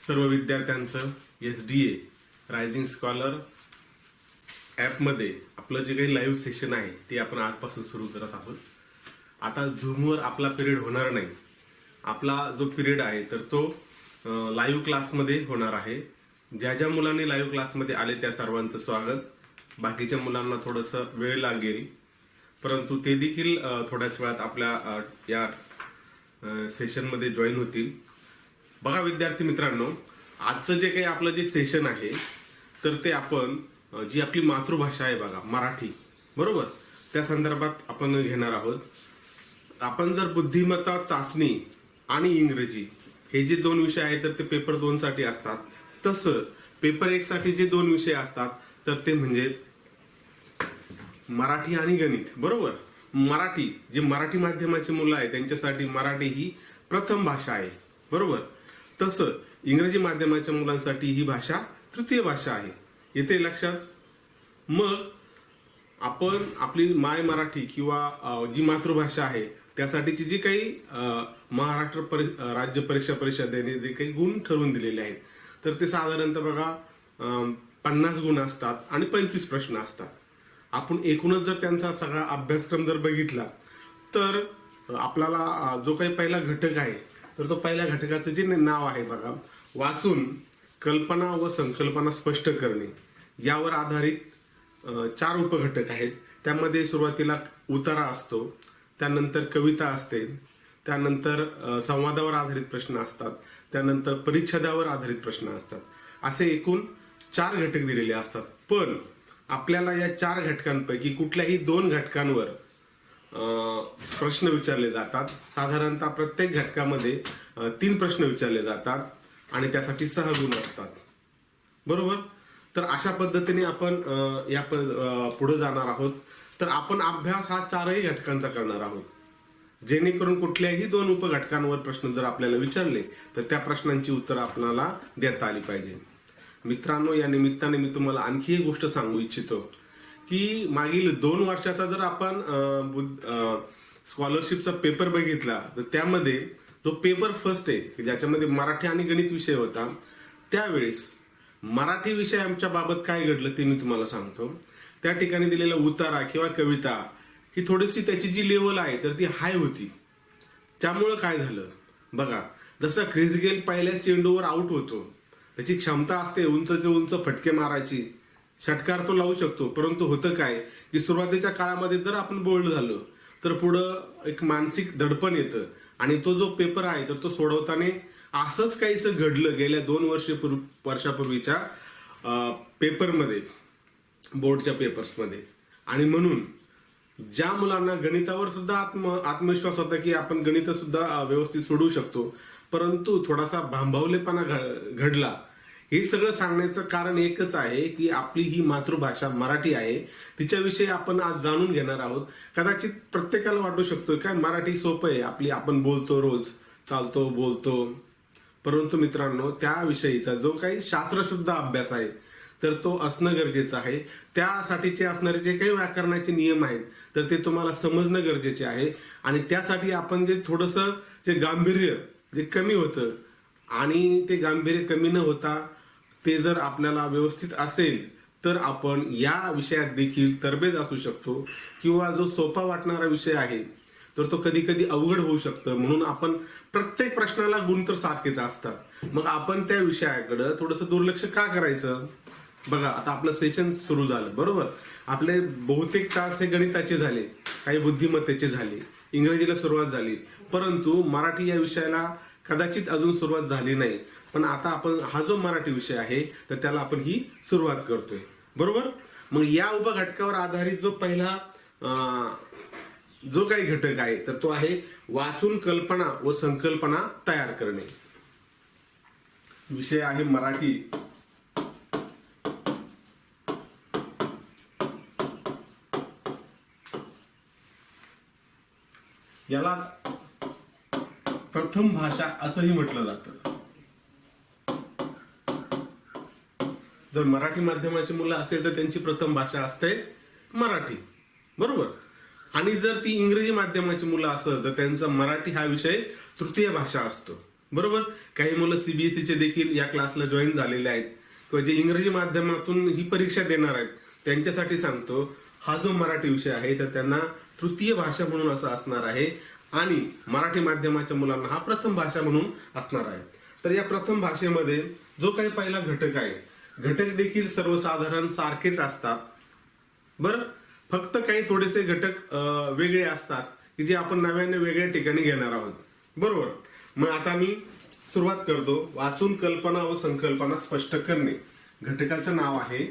सर्व विद्यार्थ्यांचं SDA rising scholar ॲपमध्ये आपलं जे काही लाईव्ह सेशन आहे ते आपण आजपासून सुरू करत आहोत. आता झूमवर आपला पिरियड होणार नाही. आपला जो पिरियड आहे तर तो लाईव्ह क्लासमध्ये होणार आहे. ज्या ज्या मुलांनी लाईव्ह क्लासमध्ये आले त्या सर्वांचं स्वागत. बाकीच्या मुलांना थोडंसं वेळ लागेल, परंतु ते देखील थोड्याच वेळात आपल्या या सेशनमध्ये जॉईन होतील. बघा विद्यार्थी मित्रांनो, आजचं जे काही आपलं जे सेशन आहे तर ते आपण जी आपली मातृभाषा आहे बघा मराठी, बरोबर, त्या संदर्भात आपण घेणार आहोत. आपण जर बुद्धिमत्ता चाचणी आणि इंग्रजी हे जे दोन विषय आहेत तर ते पेपर 2 साठी असतात. तसं पेपर 1 साठी जे दोन विषय असतात तर ते म्हणजे मराठी आणि गणित, बरोबर. मराठी जे मराठी माध्यमाची मुलं आहे त्यांच्यासाठी मराठी ही प्रथम भाषा आहे, बरोबर. तसं इंग्रजी माध्यमाच्या मुलांसाठी ही भाषा तृतीय भाषा आहे. येते लक्षात. मग आपण आपली माय मराठी किंवा जी मातृभाषा आहे त्यासाठीची जी काही महाराष्ट्र राज्य परीक्षा परिषदेने जे काही गुण ठरवून दिलेले आहेत तर ते साधारणतः बघा 50 गुण असतात आणि 25 प्रश्न असतात. आपण एकूणच जर त्यांचा सगळा अभ्यासक्रम जर बघितला तर आपल्याला जो काही पहिला घटक आहे तर तो पहिल्या घटकाचं जे नाव आहे बघा, वाचून कल्पना व संकल्पना स्पष्ट करणे, यावर आधारित 4 उपघटक आहेत. त्यामध्ये सुरुवातीला उतारा असतो, त्यानंतर कविता असते, त्यानंतर संवादावर आधारित प्रश्न असतात, त्यानंतर परिच्छेदावर आधारित प्रश्न असतात. असे एकूण 4 घटक दिलेले असतात. पण आपल्याला या 4 घटकांपैकी कुठल्याही 2 घटकांवर प्रश्न विचारले जातात. साधारणतः प्रत्येक घटकामध्ये 3 प्रश्न विचारले जातात आणि त्यासाठी 6 गुण असतात, बरोबर. तर अशा पद्धतीने आपण या पुढे जाणार आहोत. तर आपण अभ्यास हा 4ही घटकांचा करणार आहोत, जेणेकरून कुठल्याही 2 उपघटकांवर प्रश्न जर आपल्याला विचारले तर त्या प्रश्नांची उत्तरं आपल्याला देता आली पाहिजे. मित्रांनो, या निमित्ताने मी तुम्हाला आणखी एक गोष्ट सांगू इच्छितो की मागील 2 वर्षाचा जर आपण स्कॉलरशिपचा पेपर बघितला तर त्यामध्ये जो पेपर फर्स्ट आहे ज्याच्यामध्ये मराठी आणि गणित विषय होता, त्यावेळेस मराठी विषयाच्या बाबत काय घडलं ते मी तुम्हाला सांगतो. त्या ठिकाणी दिलेला उतारा किंवा कविता ही थोडीशी त्याची जी लेवल आहे तर ती हाय होती. त्यामुळं काय झालं बघा, जसं ख्रिस गेल पहिल्या चेंडूवर आउट होतो, त्याची क्षमता असते उंचचे उंच फटके मारायची, षटकार तो लावू शकतो. परंतु होतं काय की सुरुवातीच्या काळामध्ये जर आपण बोल्ड झालो तर पुढं एक मानसिक दडपण येतं आणि तो जो पेपर आहे तर तो सोडवताना असंच काहीच घडलं गेल्या 2 वर्षापूर्वीच्या पेपरमध्ये, बोर्डच्या पेपर्समध्ये. आणि म्हणून ज्या मुलांना गणितावर सुद्धा आत्मविश्वास होता की आपण गणित सुद्धा व्यवस्थित सोडवू शकतो, परंतु थोडासा भांबावलेपणा घडला. हे सगळं सांगण्याचं कारण एकच आहे की आपली ही मातृभाषा मराठी आहे, तिच्याविषयी आपण आज जाणून घेणार आहोत. कदाचित प्रत्येकाला वाटू शकतो काय मराठी सोपं आहे, आपली आपण बोलतो, रोज चालतो बोलतो. परंतु मित्रांनो, त्याविषयीचा जो काही शास्त्रशुद्ध अभ्यास आहे तर तो असणं गरजेचं आहे. त्यासाठीचे असणारे जे काही व्याकरणाचे नियम आहेत तर ते तुम्हाला समजणं गरजेचे आहे. आणि त्यासाठी आपण जे थोडंसं जे गांभीर्य जे कमी होतं आणि ते गांभीर्य कमी न होता ते जर आपल्याला व्यवस्थित असेल तर आपण या विषयात देखील तरबेज असू शकतो. किंवा जो सोपा वाटणारा विषय आहे तर तो कधी कधी अवघड होऊ शकतं. म्हणून आपण प्रत्येक प्रश्नाला गुण तर सारखेच असतात, मग आपण त्या विषयाकडे थोडंसं दुर्लक्ष का करायचं. बघा, आता आपलं सेशन सुरू झालं, बरोबर. आपले बहुतेक तास हे गणिताचे झाले, काही बुद्धिमत्तेचे झाले, इंग्रजीला सुरुवात झाली, परंतु मराठी या विषयाला कदाचित अजून सुरुवात झाली नाही. पण आता आपण हा जो मराठी विषय आहे तर त्याला आपण ही सुरुवात करतोय, बरोबर. मग या उपघटकावर आधारित जो पहिला जो काही घटक आहे तर तो आहे वाचून कल्पना व संकल्पना तयार करणे. विषय आहे मराठी. याला प्रथम भाषा असंही म्हटलं जातं. जर मराठी माध्यमाची मुलं असेल तर त्यांची प्रथम भाषा असते मराठी, बरोबर. आणि जर ती इंग्रजी माध्यमाची मुलं असेल तर त्यांचा मराठी हा विषय तृतीय भाषा असतो. बरोबर. काही मुलं सीबीएसईचे देखील या क्लासला जॉईन झालेले आहेत किंवा जे इंग्रजी माध्यमातून ही परीक्षा देणार आहेत त्यांच्यासाठी सांगतो, हा जो मराठी विषय आहे तर त्यांना तृतीय भाषा म्हणून असं असणार आहे आणि मराठी माध्यमाच्या मुलांना हा प्रथम भाषा म्हणून असणार आहे. तर या प्रथम भाषेमध्ये जो काही पहिला घटक आहे, घटक देखील सर्वसाधारण सारखेच असतात. बरं, फक्त काही थोडेसे घटक वेगळे असतात की जे आपण नव्याने वेगळ्या ठिकाणी घेणार आहोत. बरोबर. मग आता मी सुरुवात करतो. वाचून कल्पना व संकल्पना स्पष्ट करणे. घटकाचं नाव आहे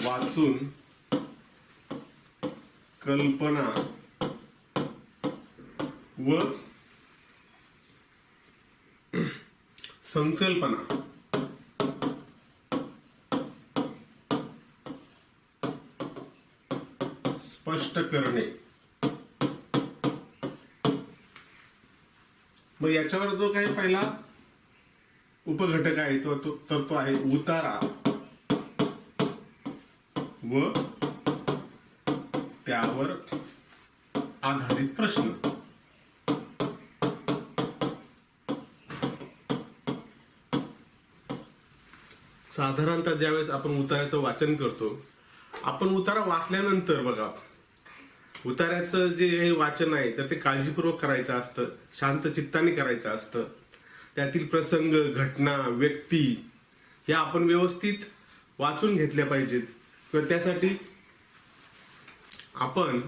वाचून कल्पना व संकल्पना स्पष्ट करणे. मग याच्यावर जो काही पहिला उपघटक आहे तो आहे उतारा व त्यावर आधारित प्रश्न. साधारणतः ज्यावेळेस आपण उतार्याचं वाचन करतो, आपण उतारा वाचल्यानंतर बघा, उतार्याचं जे हे वाचन आहे तर ते काळजीपूर्वक करायचं असतं, शांत चित्ताने करायचं असतं. त्यातील प्रसंग, घटना, व्यक्ती ह्या आपण व्यवस्थित वाचून घेतल्या पाहिजेत किंवा त्यासाठी आपण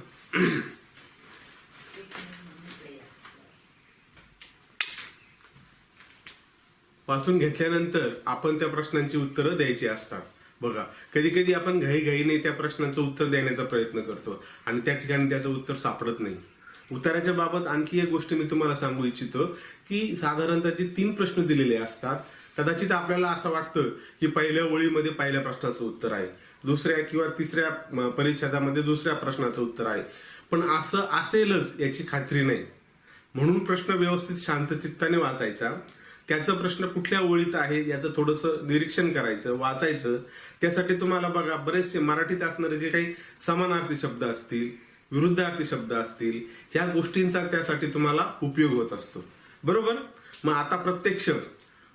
वाचून घेतल्यानंतर आपण त्या प्रश्नांची उत्तरं द्यायची असतात. बघा, कधी कधी आपण घाईघाईने त्या प्रश्नांचं उत्तर देण्याचा प्रयत्न करतो आणि त्या ठिकाणी त्याचं उत्तर सापडत नाही. उताराच्या बाबत आणखी एक गोष्ट मी तुम्हाला सांगू इच्छितो की साधारणतः जे 3 प्रश्न दिलेले असतात, कदाचित आपल्याला असं वाटतं की पहिल्या ओळीमध्ये पहिल्या प्रश्नाचं उत्तर आहे, दुसऱ्या किंवा तिसऱ्या परिच्छेदामध्ये दुसऱ्या प्रश्नाचं उत्तर आहे, पण असं असेलच याची खात्री नाही. म्हणून प्रश्न व्यवस्थित शांतचित्ताने वाचायचा. त्याचा प्रश्न कुठल्या ओळीत आहे याचं थोडंसं निरीक्षण करायचं, वाचायचं. त्यासाठी तुम्हाला बघा, बरेचसे मराठीत असणारे जे काही समानार्थी शब्द असतील, विरुद्धार्थी शब्द असतील, ह्या गोष्टींचा त्यासाठी तुम्हाला उपयोग होत असतो. बरोबर. मग आता प्रत्यक्ष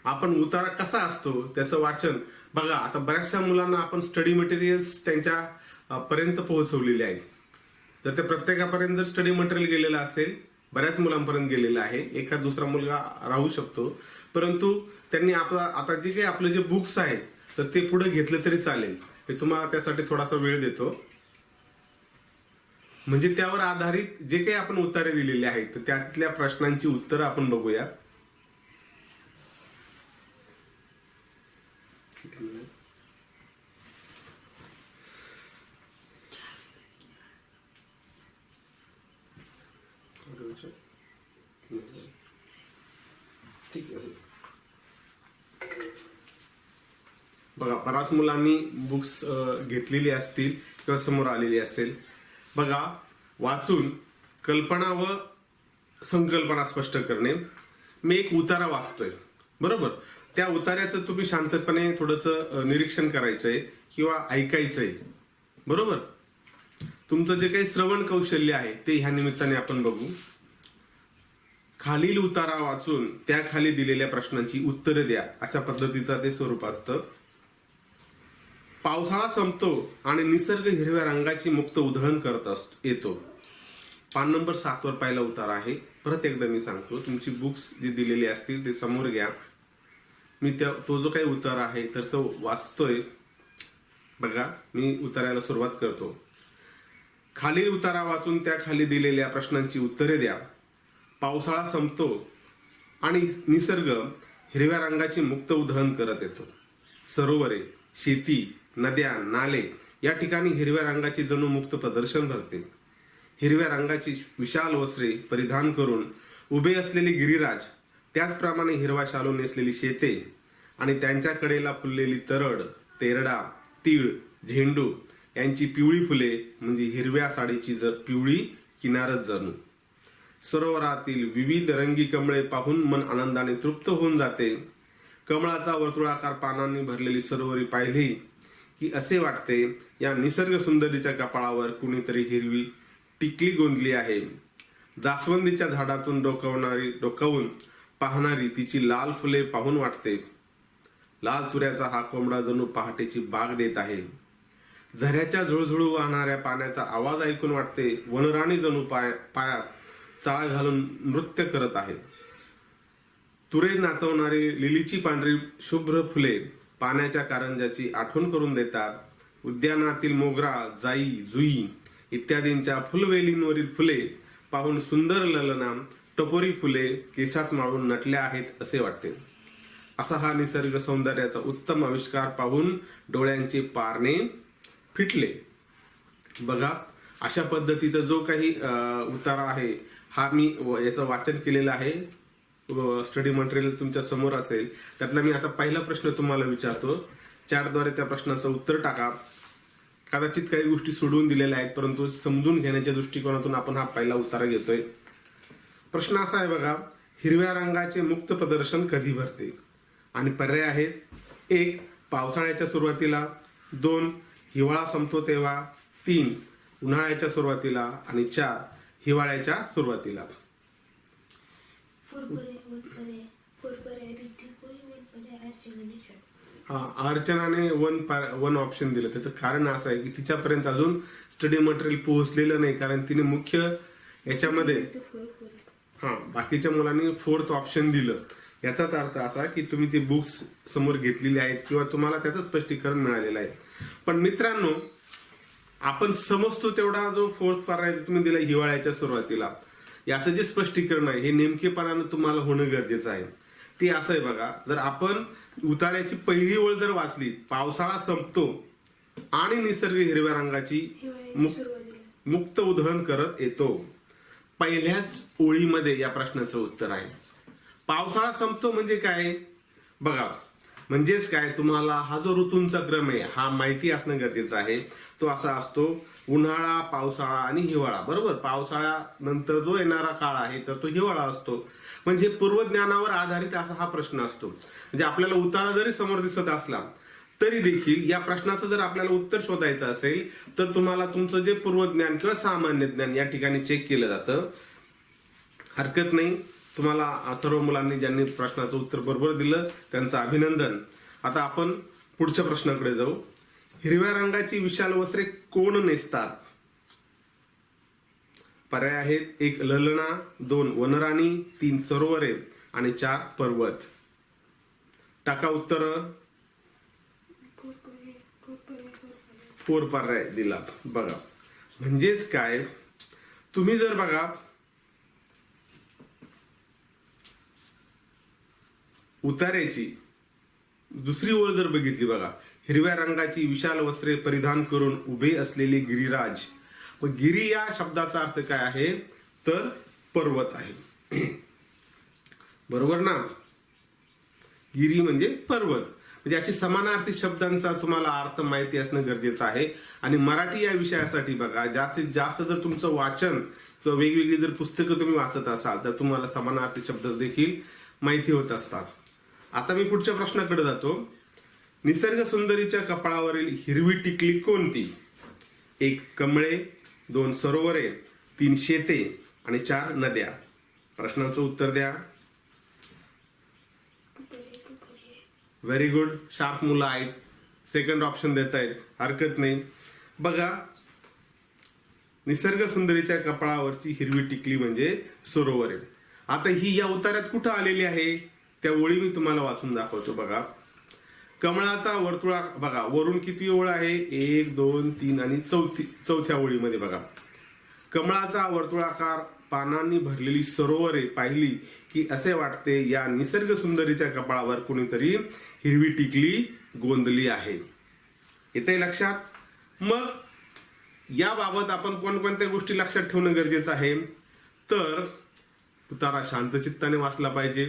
आपण उतारा कसा असतो त्याचं वाचन बघा. आता बऱ्याचशा मुलांना आपण स्टडी मटेरियल्स त्यांच्या पर्यंत पोहोचवलेले आहेत. तर त्या प्रत्येकापर्यंत जर स्टडी मटेरियल गेलेलं असेल, बऱ्याच मुलांपर्यंत गेलेलं आहे, एखाद दुसरा मुलगा राहू शकतो, परंतु त्यांनी आता जे काही आपले जे बुक्स आहेत तर ते पुढे घेतले तरी चालेल. मी तुम्हाला त्यासाठी थोडासा वेळ देतो. म्हणजे त्यावर आधारित जे काही आपण उत्तरे दिलेली आहेत तर त्यातल्या प्रश्नांची उत्तरं आपण बघूया. बघा, बऱ्याच मुलांनी बुक्स घेतलेली असतील किंवा समोर आलेली असेल. बघा, वाचून कल्पना व संकल्पना स्पष्ट करणे. मी एक उतारा वाचतोय, बरोबर. त्या उतार्याचं तुम्ही शांतपणे थोडंसं निरीक्षण करायचंय किंवा ऐकायचंय. बरोबर. तुमचं जे काही श्रवण कौशल्य आहे ते ह्या निमित्ताने आपण बघू. खालील उतारा वाचून त्या खाली दिलेल्या प्रश्नांची उत्तरे द्या, अशा पद्धतीचं ते स्वरूप असतं. पावसाळा संपतो आणि निसर्ग हिरव्या रंगाची मुक्त उधळण करत येतो. पान नंबर 7 वर पहिला उतारा आहे. परत एकदा मी सांगतो, तुमची बुक्स जी दिलेली असतील ते समोर घ्या. मी तो जो काही उतारा आहे तर तो वाचतोय. बघा, मी उताराला सुरुवात करतो. खालील उतारा वाचून त्या खाली दिलेल्या प्रश्नांची उत्तरे द्या. पावसाळा संपतो आणि निसर्ग हिरव्या रंगाची मुक्त उधळण करत येतो. सरोवरे, शेती, नद्या, नाले या ठिकाणी हिरव्या रंगाची जणू मुक्त प्रदर्शन भरते. हिरव्या रंगाची विशाल वस्त्रे परिधान करून उभे असलेले गिरिराज, त्याचप्रमाणे हिरवा शालू नेसलेली शेते आणि त्यांच्या कडेला फुललेली तरड, तेरडा, तीळ, झेंडू यांची पिवळी फुले म्हणजे हिरव्या साडीची पिवळी किनारच जणू. सरोवरातील विविध रंगी कमळे पाहून मन आनंदाने तृप्त होऊन जाते. कमळाचा वर्तुळाकार पानांनी भरलेली सरोवरी पाहिली की असे वाटते या निसर्ग सुंदरीच्या कपाळावर कुणीतरी हिरवी टिकली गोंदली आहे. जास्वंदीच्या झाडातून डोकावून पाहणारी तिची लाल फुले पाहून वाटते. लाल तुऱ्याचा हा कोंबडा जणू पहाटेची बाग देत आहे. झऱ्याच्या झुळझुळू वाहणाऱ्या पाण्याचा आवाज ऐकून वाटते वनराणी जणू पायात चाळ घालून नृत्य करत आहे. तुरे नाचवणारी लिलीची पांढरी शुभ्र फुले पाण्याच्या कारंजाची आठवण करून देतात. उद्यानातील मोगरा, जाई, जुई इत्यादींच्या फुलवेलींवरील फुले पाहून सुंदर ललना टपोरी फुले केसात माळून नटल्या आहेत असे वाटते. असा हा निसर्ग सौंदर्याचा उत्तम आविष्कार पाहून डोळ्यांचे पारणे फिटले. बघा, अशा पद्धतीचा जो काही उतारा आहे हा मी याचं वाचन केलेलं आहे. स्टडी मटेरियल तुमच्या समोर असेल. त्यातला मी आता पहिला प्रश्न तुम्हाला विचारतो. चॅटद्वारे त्या प्रश्नाचं उत्तर टाका. कदाचित काही गोष्टी सोडून दिलेल्या आहेत, परंतु समजून घेण्याच्या दृष्टिकोनातून आपण हा पहिला उतारा घेतोय. प्रश्न असा आहे बघा, हिरव्या रंगाचे मुक्त प्रदर्शन कधी भरते? आणि पर्याय आहेत: 1. पावसाळ्याच्या सुरुवातीला, 2. हिवाळा संपतो तेव्हा, 3. उन्हाळ्याच्या सुरुवातीला आणि 4. हिवाळ्याच्या सुरुवातीला. अर्चनाने वन ऑप्शन दिलं. त्याचं कारण असं आहे की तिच्यापर्यंत अजून स्टडी मटेरियल पोहोचलेलं नाही, कारण तिने मुख्य याच्यामध्ये बाकीच्या मुलांनी 4th ऑप्शन दिलं. याचाच अर्थ असा की तुम्ही ती बुक्स समोर घेतलेली आहेत किंवा तुम्हाला त्याचं स्पष्टीकरण मिळालेलं आहे. पण मित्रांनो, आपण समजतो तेवढा जो 4th पर्याय तुम्ही दिला हिवाळ्याच्या सुरुवातीला, याचं जे स्पष्टीकरण आहे हे नेमकेपणानं तुम्हाला होणं गरजेचं आहे. ते असं आहे बघा, जर आपण उतार्याची पहिली ओळ जर वाचली, पावसाळा संपतो आणि निसर्ग हिरव्या रंगाची मुक्त उधळण करत येतो, पहिल्याच ओळीमध्ये या प्रश्नाचं उत्तर आहे. पावसाळा संपतो म्हणजे काय बघा, म्हणजेच काय, तुम्हाला हा जो ऋतूंचा क्रम आहे हा माहिती असणं गरजेचं आहे. तो असा असतो: उन्हाळा, पावसाळा आणि हिवाळा. बरोबर, पावसाळ्यानंतर जो येणारा काळ आहे तर तो हिवाळा असतो. म्हणजे पूर्वज्ञानावर आधारित असा हा प्रश्न असतो. म्हणजे आपल्याला उतारा जरी समोर दिसत असला तरी देखील या प्रश्नाचं जर आपल्याला उत्तर शोधायचं असेल तर तुम्हाला तुमचं जे पूर्वज्ञान किंवा सामान्य ज्ञान या ठिकाणी चेक केलं जातं. हरकत नाही, तुम्हाला सर्व मुलांनी ज्यांनी प्रश्नाचं उत्तर बरोबर दिलं त्यांचं अभिनंदन. आता आपण पुढच्या प्रश्नाकडे जाऊ. हिरव्या रंगाची विशाल वस्त्रे कोण नेसतात? पर्याय आहेत: 1. ललना, 2. वनराणी, 3. सरोवरे आणि 4. पर्वत. टाका उत्तर. 4 पर्याय दिला. बघा, म्हणजेच काय, तुम्ही जर बघा उतार्याची दुसरी ओळ जर बघितली बघा, हिरव्या रंगाची विशाल वस्त्रे परिधान करून उभे असलेले गिरिराज. गिरी या शब्दाचा अर्थ काय आहे तर पर्वत आहे. बरोबर ना? गिरी म्हणजे पर्वत. म्हणजे अशी समानार्थी शब्दांचा तुम्हाला अर्थ माहिती असणं गरजेचं आहे. आणि मराठी या विषयासाठी बघा, जास्तीत जास्त जर तुमचं वाचन किंवा वेगवेगळी जर पुस्तकं तुम्ही वाचत असाल तर तुम्हाला समानार्थी शब्द देखील माहिती होत असतात. आता मी पुढच्या प्रश्नाकडे जातो. निसर्ग सुंदरीच्या कपाळावरील हिरवी टिकली कोणती? 1. कमळे, 2. सरोवरे, 3. शेते आणि 4. नद्या. प्रश्नाचं उत्तर द्या. व्हेरी गुड, शार्प मुलं आहेत. सेकंड ऑप्शन देत आहेत, हरकत नाही. बघा, निसर्ग सुंदरीच्या कपाळावरची हिरवी टिकली म्हणजे सरोवरे. आता ही या उतार्यात कुठं आलेली आहे त्या ओळी मी तुम्हाला वाचून दाखवतो. बघा, कमळाचा वर्तुळा बघा, वरून किती ओळ आहे? 1, 2, 3 आणि चौथ्या ओळीमध्ये बघा, कमळाचा वर्तुळाकार पानांनी भरलेली सरोवरे पाहिली की असे वाटते या निसर्ग सुंदरीच्या कपाळावर कोणीतरी हिरवी टिकली गोंदली आहे. येते लक्षात? मग याबाबत आपण कोणकोणत्या गोष्टी लक्षात ठेवणं गरजेचं आहे तर उतारा शांतचित्ताने वाचला पाहिजे.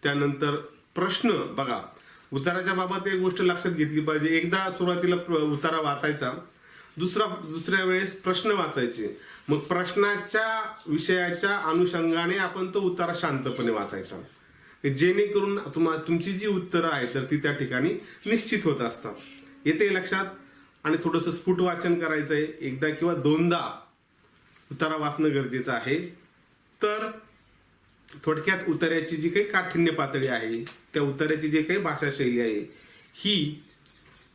त्यानंतर प्रश्न बघा, उताराच्या बाबत एक गोष्ट लक्षात घेतली पाहिजे. एकदा सुरुवातीला उतारा वाचायचा, दुसऱ्या वेळेस प्रश्न वाचायचे, मग प्रश्नाच्या विषयाच्या अनुषंगाने आपण तो उतारा शांतपणे वाचायचा, जेणेकरून तुमची जी उत्तरं आहेत तर ती त्या ठिकाणी निश्चित होत असतात. येते लक्षात? आणि थोडंसं स्फुट वाचन करायचंय, एकदा किंवा दोनदा उतारा वाचणं गरजेचं आहे. तर थोडक्यात उतार्याची जी काही काठिण्य पातळी आहे, त्या उतार्याची जी काही भाषा शैली आहे, ही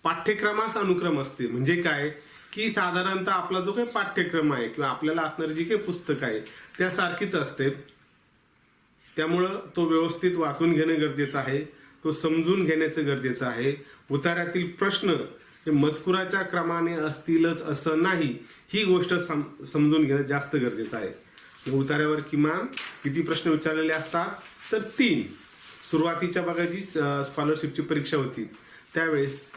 पाठ्यक्रमास अनुक्रम असते. म्हणजे काय की साधारणतः आपला जो काही पाठ्यक्रम आहे किंवा आपल्याला असणारी जी काही पुस्तक आहे त्यासारखीच असते. त्यामुळं तो व्यवस्थित वाचून घेणं गरजेचं आहे, तो समजून घेण्याचं गरजेचं आहे. उतार्यातील प्रश्न हे मजकुराच्या क्रमाने असतीलच असं नाही, ही गोष्ट समजून घेणं जास्त गरजेचं आहे. उतार्यावर किमान किती प्रश्न विचारलेले असतात, तर 3. सुरुवातीच्या बघा जी स्कॉलरशिपची परीक्षा होती त्यावेळेस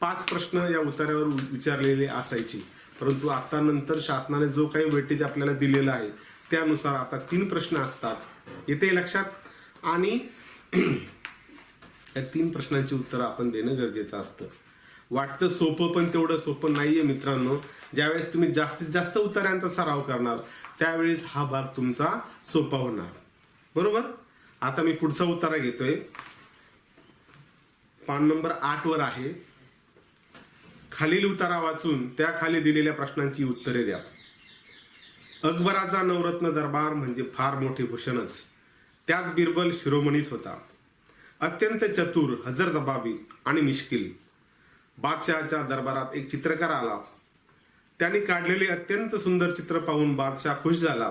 5 प्रश्न या उतार्यावर विचारलेले असायचे. परंतु आता नंतर शासनाने जो काही वेटेज आपल्याला दिलेला आहे त्यानुसार आता 3 प्रश्न असतात. येते लक्षात. आणि या 3 प्रश्नांची उत्तरं आपण देणं गरजेचं असतं. वाटतं सोपं, पण तेवढं सोपं नाहीये मित्रांनो. ज्यावेळेस तुम्ही जास्तीत जास्त उतार्यांचा सराव करणार त्यावेळेस हा भाग तुमचा सोपा होणार. बरोबर. आता मी पुढचा उतारा घेतोय. पान नंबर 8 वर आहे. खालील उतारा वाचून त्या खाली दिलेल्या प्रश्नांची उत्तरे द्या. अकबराचा नवरत्न दरबार म्हणजे फार मोठे भूषणच. त्यात बिरबल शिरोमणीच होता. अत्यंत चतुर, हजरजबाबी आणि मिश्किल. बादशहाच्या दरबारात एक चित्रकार आला. त्याने काढलेले अत्यंत सुंदर चित्र पाहून बादशाह खुश झाला.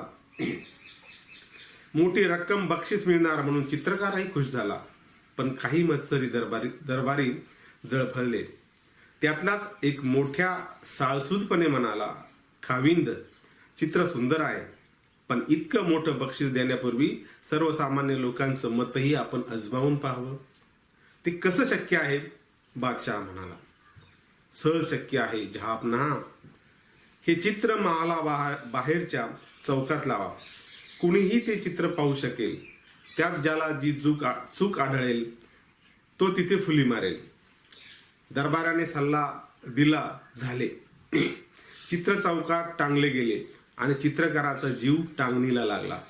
मोठी रक्कम बक्षीस मिळणार म्हणून चित्रकारही खुश झाला. पण काही मत्सरी दरबारी जळफळले. त्यातलाच एक मोठ्या साळसूदपणे म्हणाला, खाविंद, चित्र सुंदर आहे, पण इतकं मोठं बक्षीस देण्यापूर्वी सर्वसामान्य लोकांचं मतही आपण अजमावून पाहावं. ते कसं शक्य आहे? बादशाह म्हणाला. सहज शक्य आहे जहापना. हे चित्र मला बाहेरच्या चौकात लावा. कुणीही ते चित्र पाहू शकेल. त्यात ज्याला जी चूक आढळेल तो तिथे फुली मारेल. दरबाराने सल्ला दिला. झाले. चित्र चौकात टांगले गेले आणि चित्रकाराचा जीव टांगणीला लागला.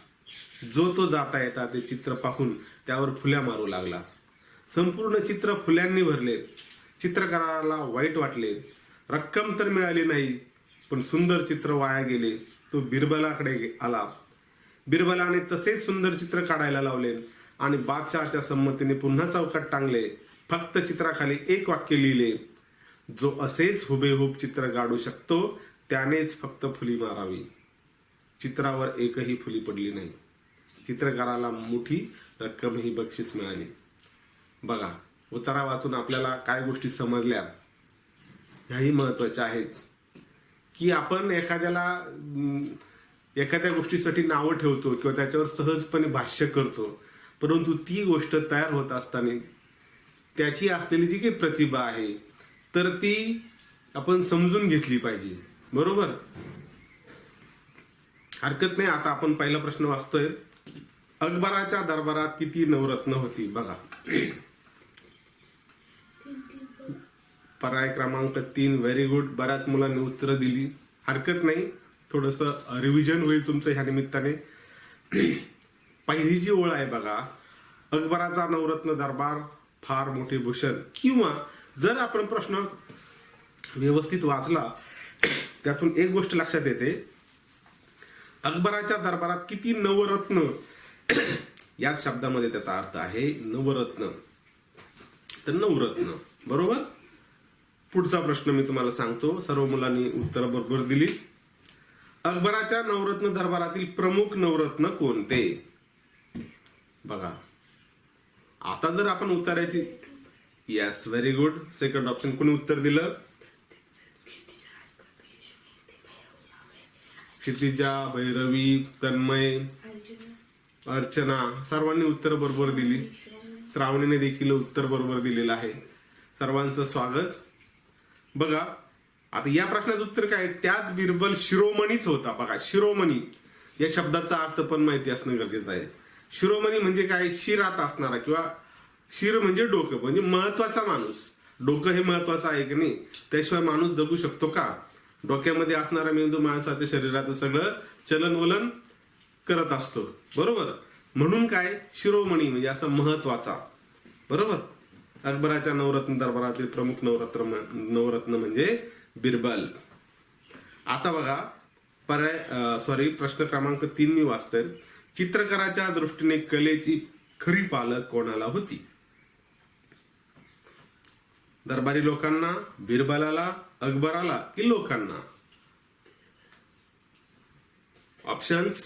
जो तो जाता येता ते चित्र पाहून त्यावर फुल्या मारू लागला. संपूर्ण चित्र फुल्यांनी भरले. चित्रकाराला वाईट वाटले. रक्कम तर मिळाली नाही, पण सुंदर चित्र वाया गेले. तो बिरबलाकडे आला. बिरबलाने तसेच सुंदर चित्र काढायला लावले आणि बादशहाच्या संमतीने पुन्हा चौकात टांगले. फक्त चित्राखाली एक वाक्य लिहिले, जो असेच हुबेहूब चित्र काढू शकतो त्यानेच फक्त फुली मारावी. चित्रावर एकही फुली पडली नाही. चित्रकाराला मोठी रक्कमही बक्षीस मिळाली. बघा, उतारा वाचून आपल्याला काय गोष्टी समजल्या ह्याही महत्वाच्या आहेत. की आपण एखाद्या गोष्टीसाठी नावं ठेवतो किंवा त्याच्यावर सहजपणे भाष्य करतो, परंतु ती गोष्ट तयार होत असताना त्याची असलेली जी काही प्रतिभा आहे तर ती आपण समजून घेतली पाहिजे. बरोबर. हरकत नाही. आता आपण पहिला प्रश्न वाचतोय. अकबराच्या दरबारात किती नवरत्न होती? बघा, पर्याय क्रमांक 3. Very good. बऱ्याच मुलांनी उत्तर दिली. हरकत नाही, थोडस रिव्हिजन होईल तुमचं ह्या निमित्ताने. पहिली जी ओळ आहे बघा, अकबराचा नवरत्न दरबार फार मोठे भूषण. किंवा जर आपण प्रश्न व्यवस्थित वाचला त्यातून एक गोष्ट लक्षात येते, अकबराच्या दरबारात किती नवरत्न, याच शब्दामध्ये त्याचा अर्थ आहे नवरत्न. तर नवरत्न. बरोबर. पुढचा प्रश्न मी तुम्हाला सांगतो. सर्व मुलांनी उत्तर बरोबर दिली. अकबराच्या नवरत्न दरबारातील प्रमुख नवरत्न कोणते? बघा, आता जर आपण उत्तराची, yes, very good, second option. कोणी उत्तर दिलं? क्षितिजा, भैरवी, तन्मय, अर्चना, सर्वांनी उत्तर बरोबर दिली. श्रावणीने देखील उत्तर बरोबर दिलेलं आहे. सर्वांचं स्वागत. बघा, आता या प्रश्नाचं उत्तर काय? त्यात बिरबल शिरोमणीच होता. बघा, शिरोमणी या शब्दाचा अर्थ पण माहिती असणं गरजेचं आहे. शिरोमणी म्हणजे काय? शिरात असणारा, किंवा शिर म्हणजे डोकं, म्हणजे महत्वाचा माणूस. डोकं हे महत्वाचं आहे की नाही? त्याशिवाय माणूस जगू शकतो का? डोक्यामध्ये असणारा मेंदू माणसाच्या शरीराचं सगळं चलनवलन करत असतो. बरोबर. म्हणून काय? शिरोमणी म्हणजे असं महत्वाचा. बरोबर. अकबराच्या नवरत्न दरबारातील प्रमुख नवरत्न म्हणजे बिरबल. आता बघा, प्रश्न क्रमांक 3 मी वाचतोय. चित्रकाराच्या दृष्टीने कलेची खरी पालक कोणाला होती? दरबारी लोकांना, बिरबलाला, अकबराला की लोकांना? Options.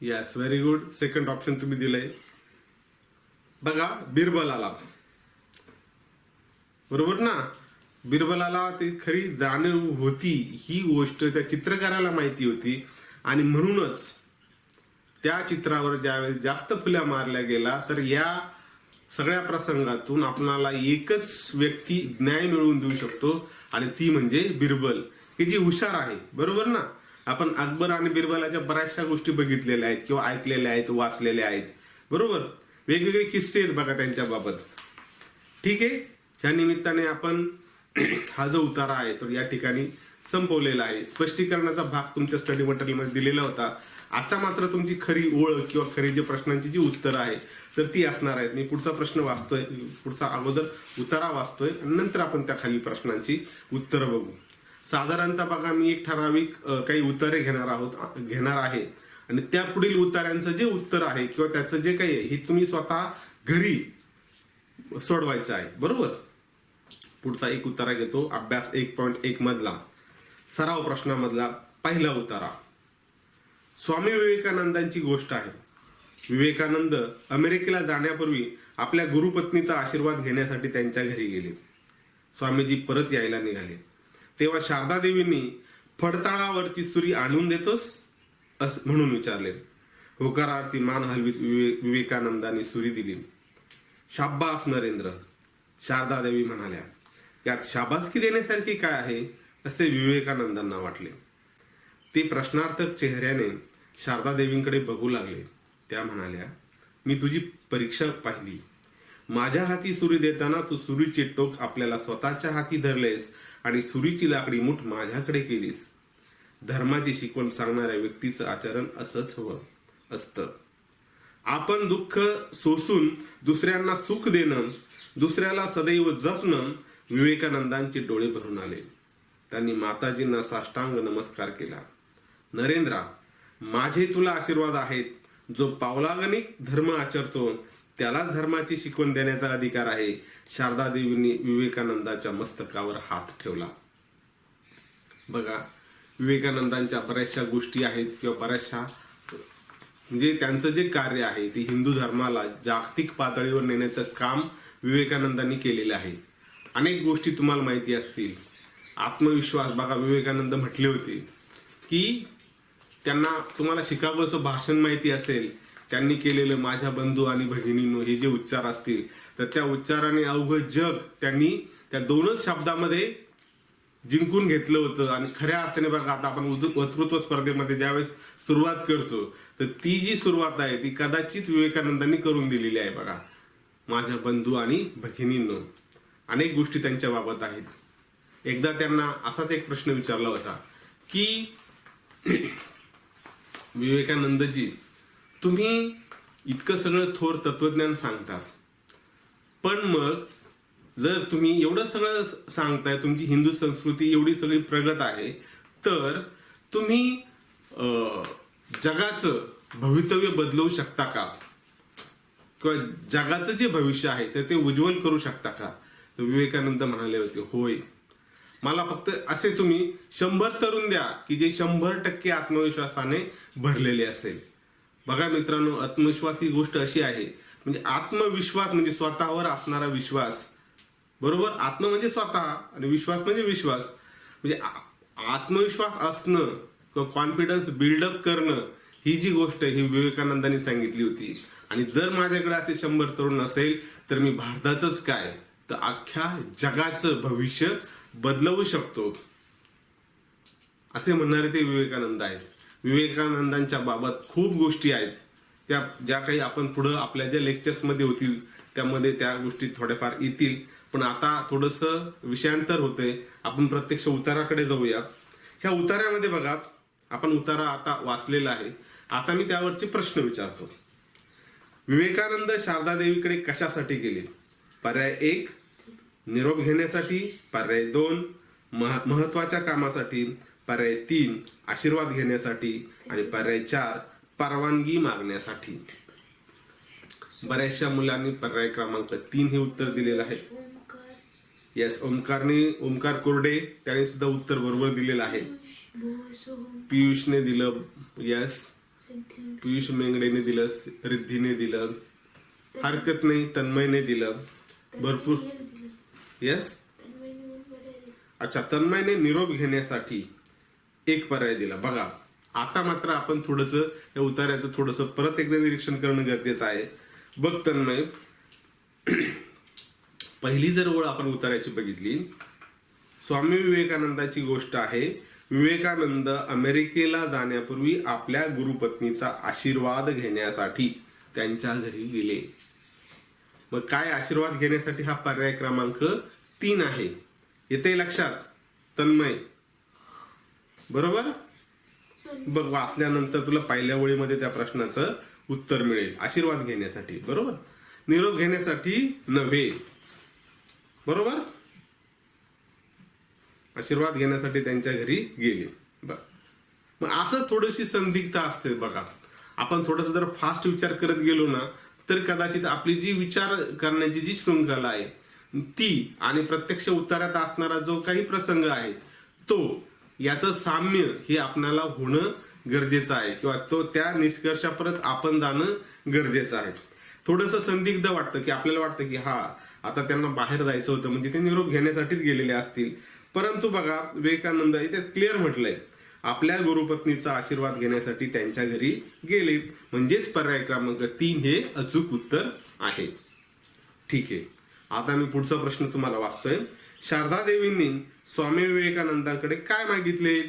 Yes, very good. Second option तुम्ही दिलंय बघा, बिरबलाला. बरोबर ना? बिरबलाला ती खरी जाणीव होती, ही गोष्ट त्या चित्रकाराला माहिती होती आणि म्हणूनच त्या चित्रावर ज्यावेळेस जास्त फुल्या मारल्या गेला तर या सगळ्या प्रसंगातून आपल्याला एकच व्यक्ती न्याय मिळवून देऊ शकतो आणि ती म्हणजे बिरबल, की जी हुशार आहे. बरोबर ना? आपण अकबर आणि बिरबलाच्या बऱ्याचशा गोष्टी बघितलेल्या आहेत किंवा ऐकलेल्या आहेत, वाचलेल्या आहेत. बरोबर? वेगवेगळे किस्से आहेत बघा त्यांच्या बाबत. ठीक आहे, ह्या निमित्ताने आपण हा जो उतारा आहे तो या ठिकाणी संपवलेला आहे. स्पष्टीकरणाचा भाग तुमच्या स्टडी मटेरियलमध्ये दिलेला होता. आता मात्र तुमची खरी ओळख किंवा खरी जे प्रश्नांची जी उत्तरं आहे तर ती असणार आहेत. मी पुढचा प्रश्न वाचतोय, पुढचा अगोदर उतारा वाचतोय आणि नंतर आपण त्या खाली प्रश्नांची उत्तरं बघू. साधारणतः बघा, मी एक ठराविक काही उत्तरे घेणार आहे आणि त्या पुढील उतार्यांचं जे उत्तर आहे किंवा त्याचं जे काही आहे हे तुम्ही स्वतः घरी सोडवायचं आहे. बरोबर? पुढचा एक उतारा घेतो, अभ्यास 1.1 मधला सराव प्रश्नामधला पहिला उतारा. स्वामी विवेकानंदांची गोष्ट आहे. विवेकानंद अमेरिकेला जाण्यापूर्वी आपल्या गुरुपत्नीचा आशीर्वाद घेण्यासाठी त्यांच्या घरी गेले. स्वामीजी परत यायला निघाले तेव्हा शारदा देवींनी फडताळावरची सुरी आणून देतोस असं म्हणून विचारले. होकारार्थी मान हलवीत विवेकानंदांनी सुरी दिली. शाब्बास नरेंद्र, शारदा देवी म्हणाल्या. यात शाबासकी देण्यासारखी काय आहे असे विवेकानंदांना वाटले. ते प्रश्नार्थक चेहऱ्याने शारदा देवींकडे बघू लागले. त्या म्हणाल्या, मी तुझी परीक्षा पाहिली. माझ्या हाती सुरी देताना तू सुरीचे टोक आपल्याला स्वतःच्या हाती धरलेस आणि सुरीची लाकडी मूठ माझ्याकडे केलीस. धर्माची शिकवण सांगणाऱ्या व्यक्तीचं आचरण असंच हवं असतं. आपण दुःख सोसून दुसऱ्यांना सुख देणं, दुसऱ्याला सदैव जपणं. विवेकानंदांचे डोळे भरून आले. त्यांनी माताजींना साष्टांग नमस्कार केला. नरेंद्रा, माझे तुला आशीर्वाद आहेत. जो पावलागणिक धर्म आचरतो त्यालाच धर्माची शिकवण देण्याचा अधिकार आहे. शारदा देवींनी विवेकानंदाच्या मस्तकावर हात ठेवला. बघा, विवेकानंदांच्या बऱ्याचशा गोष्टी आहेत किंवा बऱ्याचशा म्हणजे त्यांचं जे कार्य आहे ते हिंदू धर्माला जागतिक पातळीवर नेण्याचं काम विवेकानंदांनी केलेलं आहे. अनेक गोष्टी तुम्हाला माहिती असतील. आत्मविश्वास बघा, विवेकानंद म्हटले होते की त्यांना, तुम्हाला शिकागोचं भाषण माहिती असेल, त्यांनी केलेलं माझ्या बंधू आणि भगिनींनो हे जे उच्चार असतील तर त्या उच्चाराने अवघं जग त्यांनी त्या दोनच शब्दामध्ये जिंकून घेतलं होतं. आणि खऱ्या अर्थाने बघा, आता आपण वक्तृत्व स्पर्धेमध्ये ज्यावेळेस सुरुवात करतो तर ती जी सुरुवात आहे ती कदाचित विवेकानंदांनी करून दिलेली आहे. बघा, माझ्या बंधू आणि भगिनींनो, अनेक गोष्टी त्यांच्या बाबत आहेत. एकदा त्यांना असाच एक प्रश्न विचारला होता की विवेकानंदजी, तुम्ही इतकं सगळं थोर तत्वज्ञान सांगता, पण मग जर तुम्ही एवढं सगळं सांगताय, तुमची हिंदू संस्कृती एवढी सगळी प्रगत आहे, तर तुम्ही जगाचं भवितव्य बदलवू शकता का? किंवा जगाचं जे भविष्य आहे तर ते उज्ज्वल करू शकता का? तर विवेकानंद म्हणाले होते, होय, मला फक्त असे तुम्ही 100 तरुण द्या की जे 100% आत्मविश्वासाने भरलेले असेल. बघा मित्रांनो, आत्मविश्वास ही गोष्ट अशी आहे, म्हणजे आत्मविश्वास म्हणजे स्वतःवर असणारा विश्वास. बरोबर? आत्म म्हणजे स्वतः आणि विश्वास म्हणजे विश्वास. म्हणजे आत्मविश्वास असणं किंवा कॉन्फिडन्स बिल्डअप करणं ही जी गोष्ट ही विवेकानंदांनी सांगितली होती. आणि जर माझ्याकडे असे 100 तरुण असेल तर मी भारताचंच काय तर अख्ख्या जगाचं भविष्य बदलवू शकतो असे म्हणणारे ते विवेकानंद आहेत. विवेकानंदांच्या बाबत खूप गोष्टी आहेत, त्या ज्या काही आपण पुढे आपल्या ज्या लेक्चर्स मध्ये होतील त्यामध्ये त्या गोष्टी थोड्याफार येतील. पण आता थोडंसं विषयांतर होतंय, आपण प्रत्यक्ष उताराकडे जाऊया. ह्या उतार्यामध्ये बघा, आपण उतारा आता वाचलेला आहे. आता मी त्यावरचे प्रश्न विचारतो. विवेकानंद शारदा देवीकडे कशासाठी गेले? पर्याय 1 निरोप घेण्यासाठी, पर्याय 2 महत्वाच्या कामासाठी, पर्याय 3 आशीर्वाद घेण्यासाठी आणि पर्याय 4 परवानगी मागण्यासाठी. बऱ्याचशा मुलांनी पर्याय क्रमांक 3 हे उत्तर दिलेलं आहे. येस, ओमकार कोरडे त्याने सुद्धा उत्तर बरोबर दिलेलं आहे. पियुषने दिलं, यस, पियुष मेंगडेने दिलं, रिद्धीने दिलं, हरकत नाही, तन्मयने दिलं, भरपूर, यस. अच्छा, तन्मयने निरोप घेण्यासाठी एक पर्याय दिला. बघा, आता मात्र आपण थोडंसं या उतार्याचं थोडंसं परत एकदा निरीक्षण करणं गरजेचं आहे. बघ तन्मय, पहिली जर ओळ आपण उतार्याची बघितली, स्वामी विवेकानंदाची गोष्ट आहे. विवेकानंद अमेरिकेला जाण्यापूर्वी आपल्या गुरुपत्नीचा आशीर्वाद घेण्यासाठी त्यांच्या घरी गेले. मग काय आशीर्वाद घेण्यासाठी हा पर्याय क्रमांक 3 आहे. येते लक्षात तन्मय? बरोबर. बघ, वाचल्यानंतर तुला पहिल्या ओळीमध्ये त्या प्रश्नाचं उत्तर मिळेल. आशीर्वाद घेण्यासाठी, बरोबर, निरोप घेण्यासाठी नव्हे. बरोबर, आशीर्वाद घेण्यासाठी त्यांच्या घरी गेले. मग असं थोडीशी संदिग्धता असते. बघा, आपण थोडस जर फास्ट विचार करत गेलो ना, तर कदाचित आपली जी विचार करण्याची जी शृंखला आहे ती आणि प्रत्यक्ष उत्तरात असणारा जो काही प्रसंग आहे तो, याचं साम्य हे आपल्याला होणं गरजेचं आहे, किंवा तो त्या निष्कर्षापर्यंत आपण जाणं गरजेचं आहे. थोडंसं संदिग्ध वाटतं, की आपल्याला वाटतं की हा आता त्यांना बाहेर जायचं होतं म्हणजे ते निरोप घेण्यासाठीच गेलेले असतील. परंतु बघा, विवेकानंद इथे क्लिअर म्हटलंय, आपल्या गुरुपत्नीचा आशीर्वाद घेण्यासाठी त्यांच्या घरी गेले, म्हणजेच पर्याय क्रमांक 3 हे अचूक उत्तर आहे. ठीक आहे, आता मी पुढचा प्रश्न तुम्हाला वाचतोय. शारदा देवींनी स्वामी विवेकानंदांकडे काय मागितले?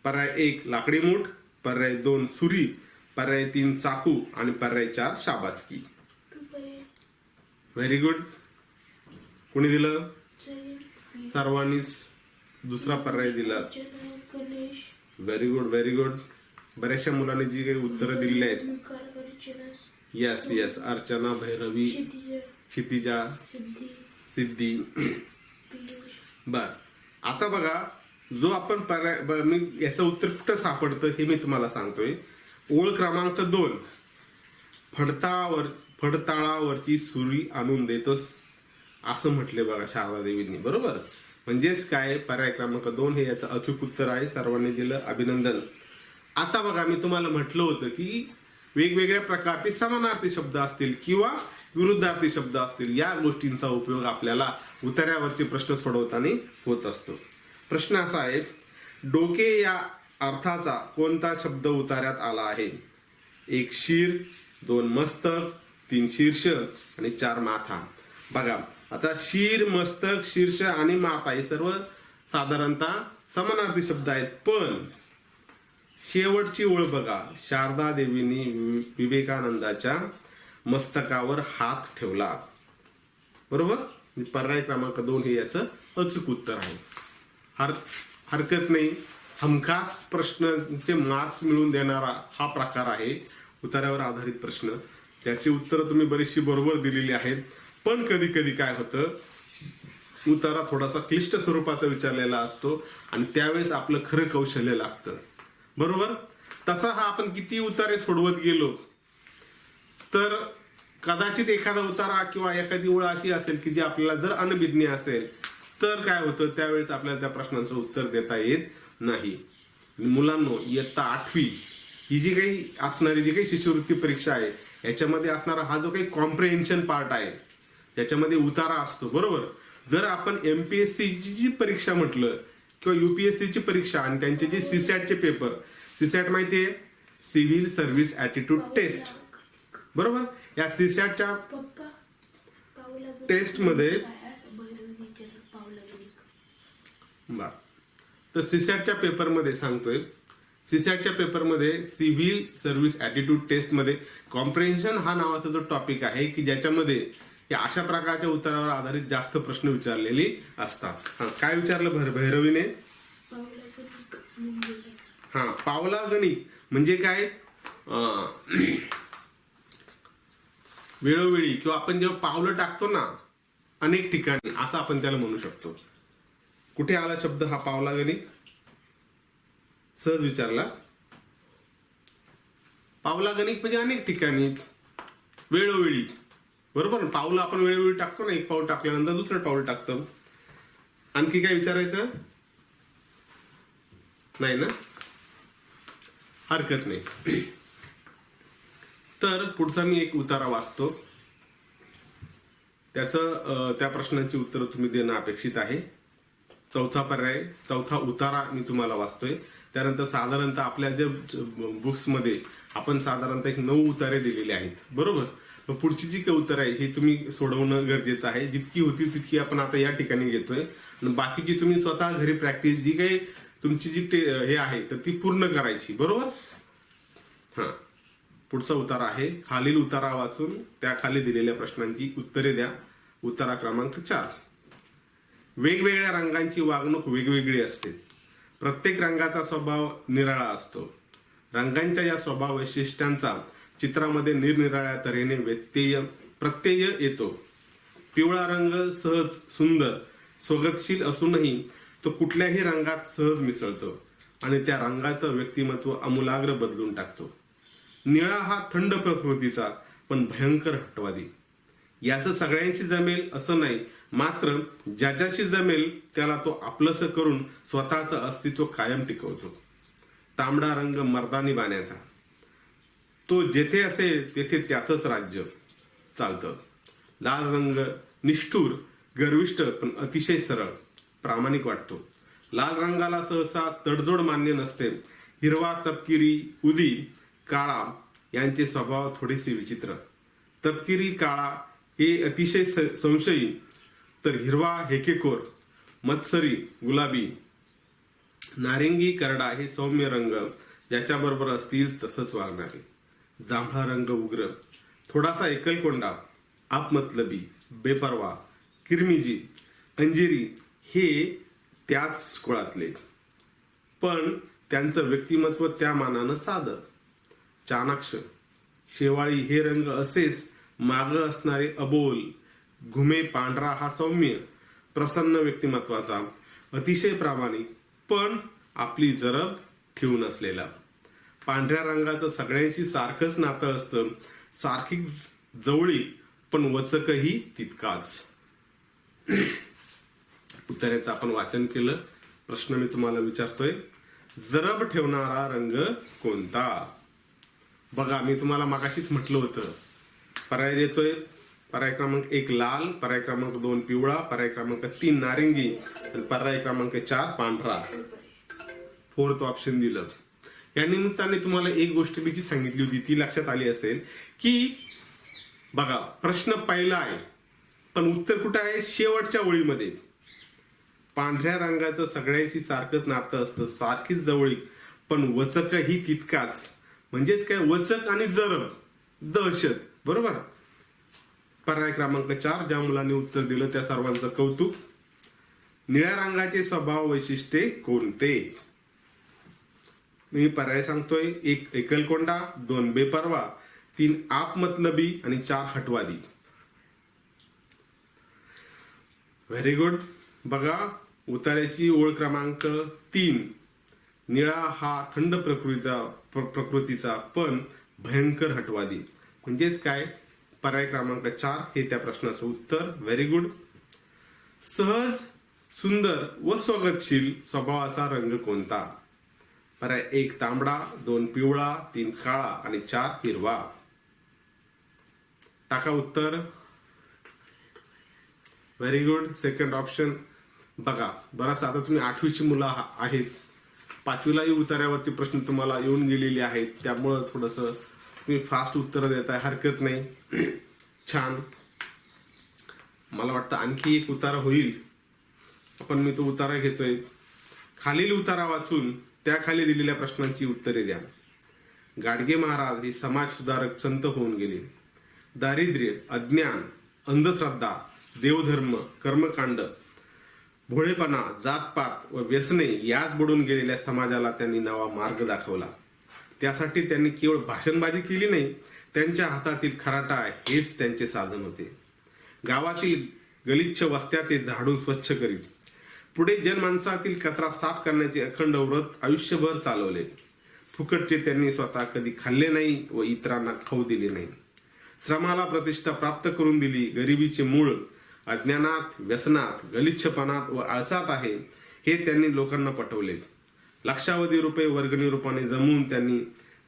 पर्याय 1 लाकडी मूठ, पर्याय 2 सुरी, पर्याय 3 चाकू आणि पर्याय 4 शाबासकी. Very good. कोणी दिलं? सर्वांनीच दुसरा पर्याय दिला. Very good, very good. बऱ्याचशा मुलांनी जी काही उत्तरं दिलेली आहेत, यस यस, अर्चना, भैरवी, क्षितिजा, सिद्धी. बर, आता बघा, जो आपण पर्याय, मी याचं उत्तर कुठं सापडतं हे मी तुम्हाला सांगतोय. ओळ क्रमांक 2, फडताळावरची सुरी आणून देतोस असं म्हटले बघा शारदा देवींनी. बरोबर, म्हणजेच काय, पर्याय क्रमांक 2 हे याचं अचूक उत्तर आहे. सर्वांनी दिलं, अभिनंदन. आता बघा, मी तुम्हाला म्हटलं होतं की वेगवेगळ्या प्रकारचे समानार्थी शब्द असतील किंवा विरुद्धार्थी शब्द असतील, या गोष्टींचा उपयोग आपल्याला उतार्यावरचे प्रश्न सोडवताना होत असतो. प्रश्न असा आहे, डोके या अर्थाचा कोणता शब्द उतार्यात आला आहे? 1 शीर, 2 मस्तक, 3 शीर्ष आणि 4 माथा. बघा, आता शीर, मस्तक, शीर्ष आणि माथा हे सर्व साधारणतः समानार्थी शब्द आहेत, पण शेवटची ओळ बघा, शारदा देवींनी विवेकानंदाच्या मस्तकावर हात ठेवला. बरोबर, पर्याय क्रमांक 2 हे याचं अचूक उत्तर आहे. हरकत नाही, हमखास प्रश्नांचे मार्क्स मिळवून देणारा हा प्रकार आहे उतार्यावर आधारित प्रश्न. त्याची उत्तरं तुम्ही बरीचशी बरोबर दिलेली आहेत, पण कधी कधी काय होतं, उतारा थोडासा क्लिष्ट स्वरूपाचा विचारलेला असतो आणि त्यावेळेस आपलं खरं कौशल्य लागतं. बरोबर, तसा हा आपण किती उतारे सोडवत गेलो तर कदाचित एखादा उतारा किंवा एखादी ओळ अशी असेल की जी आपल्याला जर अनभिज्ञ असेल तर काय होतं, त्यावेळेस आपल्याला त्या प्रश्नांचं उत्तर देता येत नाही. मुलांनो, इयत्ता 8वी ही जी काही असणारी जी काही शिष्यवृत्ती परीक्षा आहे, याच्यामध्ये असणारा हा जो काही कॉम्प्रिहेन्शन पार्ट आहे, त्याच्यामध्ये उतारा असतो. बरोबर, जर आपण एमपीएससीची जी परीक्षा म्हटलं किंवा युपीएससीची परीक्षा आणि त्यांचे जे सीसॅटचे पेपर, सीसॅट माहितीये, सिव्हिल सर्व्हिस ऍटिट्यूड टेस्ट. बरोबर, या सीसॅटच्या टेस्ट मध्ये तर सीसॅटच्या पेपरमध्ये सांगतोय, सीसॅटच्या पेपरमध्ये सिव्हिल सर्व्हिस ऍटिट्यूड टेस्ट मध्ये कॉम्प्रिहेन्शन हा नावाचा जो टॉपिक आहे की ज्याच्यामध्ये या अशा प्रकारच्या उत्तरावर आधारित जास्त प्रश्न विचारलेले असतात. काय विचारलं भैरवीने? हा, पावला गणित म्हणजे काय, वेळोवेळी किंवा आपण जेव्हा पावलं टाकतो ना अनेक ठिकाणी, असं आपण त्याला म्हणू शकतो. कुठे आला शब्द हा पावला गणित? सहज विचारला. पावला गणित म्हणजे अनेक ठिकाणी वेळोवेळी, बरोबर. पाऊल आपण वेळोवेळी टाकतो ना, एक पाऊल टाकल्यानंतर दुसरं पाऊल टाकतो. आणखी काय विचारायचं नाही ना? हरकत नाही. तर पुढचा मी एक उतारा वाचतो, त्या प्रश्नांची उत्तरं तुम्ही देणं अपेक्षित आहे. चौथा पर्याय, चौथा उतारा मी तुम्हाला वाचतोय. त्यानंतर साधारणतः आपल्या जे बुक्समध्ये आपण साधारणतः एक 9 उतारे दिलेले आहेत, बरोबर. मग पुढची जी काही उत्तर आहे ही तुम्ही सोडवणं गरजेचं आहे. जितकी होती तितकी आपण आता या ठिकाणी घेतोय. आणि बाकीची तुम्ही स्वतः घरी प्रॅक्टिस जी काही तुमची जी हे आहे तर ती पूर्ण करायची, बरोबर. हा, पुढचा उतारा आहे. खालील उतारा वाचून त्या खाली दिलेल्या प्रश्नांची उत्तरे द्या. उतारा क्रमांक 4. वेगवेगळ्या रंगांची वागणूक वेगवेगळी असते. प्रत्येक रंगाचा स्वभाव निराळा असतो. रंगांच्या या स्वभाव वैशिष्ट्यांचा चित्रामध्ये निरनिराळ्या तऱ्हेने प्रत्यय येतो. पिवळा रंग सहज, सुंदर, स्वगतशील असूनही तो कुठल्याही रंगात सहज मिसळतो आणि त्या रंगाचं व्यक्तिमत्व आमूलाग्र बदलून टाकतो. निळा हा थंड प्रकृतीचा पण भयंकर हटवादी. याचं सगळ्यांशी जमेल असं नाही, मात्र ज्याच्याशी जमेल त्याला तो आपलंसं करून स्वतःचं अस्तित्व कायम टिकवतो. तांबडा रंग मर्दानी बाण्याचा. तो जेथे असेल तेथे त्याचंच राज्य चालतं. लाल रंग निष्ठुर, गर्विष्ठ पण अतिशय सरळ, प्रामाणिक वाटतो. लाल रंगाला सहसा तडजोड मान्य नसते. हिरवा, तपकिरी, उदी, काळा यांचे स्वभाव थोडेसे विचित्र. तपकिरी काळा हे अतिशय संशयी, तर हिरवा हेकेखोर, मत्सरी, गुलाबी, नारिंगी, करडा हे सौम्य रंग ज्याच्याबरोबर असतील तसंच वागणारे. जांभळा रंग उग्र, थोडासा एकलकोंडा, आपमतलबी, बेपरवा, किरमिजी, अंजिरी हे त्याच कुळातले, पण त्यांचं व्यक्तिमत्व त्या मानानं साधं. चाणाक्ष, शेवाळी हे रंग असेच माग असणारे अबोल. घुमे पांढरा हा सौम्य, प्रसन्न व्यक्तिमत्वाचा, अतिशय प्रामाणिक पण आपली जरब ठेवून असलेला. पांढऱ्या रंगाचं सगळ्यांशी सारखंच नातं असतं, सारखी जवळीक पण वचकही तितकाच. उत्तराचं आपण वाचन केलं. प्रश्न मी तुम्हाला विचारतोय, जरब ठेवणारा रंग कोणता? बघा, मी तुम्हाला मागाशीच म्हटलं होतं, पर्याय देतोय. पर्याय क्रमांक 1 लाल, पर्याय क्रमांक 2 पिवळा, पर्याय क्रमांक 3 नारिंगी आणि पर्याय क्रमांक 4 पांढरा. 4th ऑप्शन दिलं. या निमित्ताने तुम्हाला एक गोष्ट मी जी सांगितली होती ती लक्षात आली असेल की बघा, प्रश्न पहिला आहे पण उत्तर कुठं आहे? शेवटच्या ओळीमध्ये. पांढऱ्या रंगाचं सगळ्यांशी सारखंच नातं असतं, सारखीच जवळीक पण वचकही तितकाच. म्हणजेच काय? वचक आणि जरब, दहशत, बरोबर. पर्याय क्रमांक 4 ज्या मुलांनी उत्तर दिलं त्या सर्वांचं कौतुक. निळ्या रंगाचे स्वभाव वैशिष्ट्ये कोणते? मी पर्याय सांगतोय. 1 एकलकोंडा, 2 बेपरवा, 3 आपमतलबी आणि 4 हटवादी. Very good. बघा, उतार्याची ओळ क्रमांक 3. निळा हा थंड प्रकृतीचा पण भयंकर हटवादी. म्हणजेच काय? पर्याय क्रमांक 4 हे त्या प्रश्नाचं उत्तर. Very good. सहज, सुंदर व स्वगतशील स्वभावाचा रंग कोणता? पर्याय 1 तांबडा, 2 पिवळा, 3 काळा आणि 4 हिरवा. टाका उत्तर. Very good. Second option. बघा, बराच आता तुम्ही 8वीची मुलं आहेत, 5वीलाही उतार्यावरती प्रश्न तुम्हाला येऊन गेलेले आहेत, त्यामुळं थोडस तुम्ही फास्ट उत्तर देताय, हरकत नाही. छान. मला वाटतं आणखी एक उतारा होईल, आपण मी तो उतारा घेतोय. खालील उतारा वाचून त्या खाली दिलेल्या प्रश्नांची उत्तरे द्या. गाडगे महाराज हे समाज सुधारक संत होऊन गेले. दारिद्र्य, अज्ञान, अंधश्रद्धा, देवधर्म, कर्मकांड, भोळेपणा, जातपात व व्यसने यात बुडून गेलेल्या समाजाला त्यांनी नवा मार्ग दाखवला. त्यासाठी त्यांनी केवळ भाषणबाजी केली नाही, त्यांच्या हातातील खराटा हेच त्यांचे साधन होते. गावातील गलिच्छ वस्त्या ते झाडून स्वच्छ करीत. पुढे जनमानसातील कचरा साफ करण्याचे अखंड व्रत आयुष्यभर चालवले. फुकटचे त्यांनी स्वतः कधी खाल्ले नाही व इतरांना खाऊ दिले नाही. श्रमाला प्रतिष्ठा प्राप्त करून दिली. गरिबीचे मूळ अज्ञानात, व्यसनात, गलिच्छपणात व आळसात आहे हे त्यांनी लोकांना पटवले. लक्षावधी रुपये वर्गणी रूपाने जमवून त्यांनी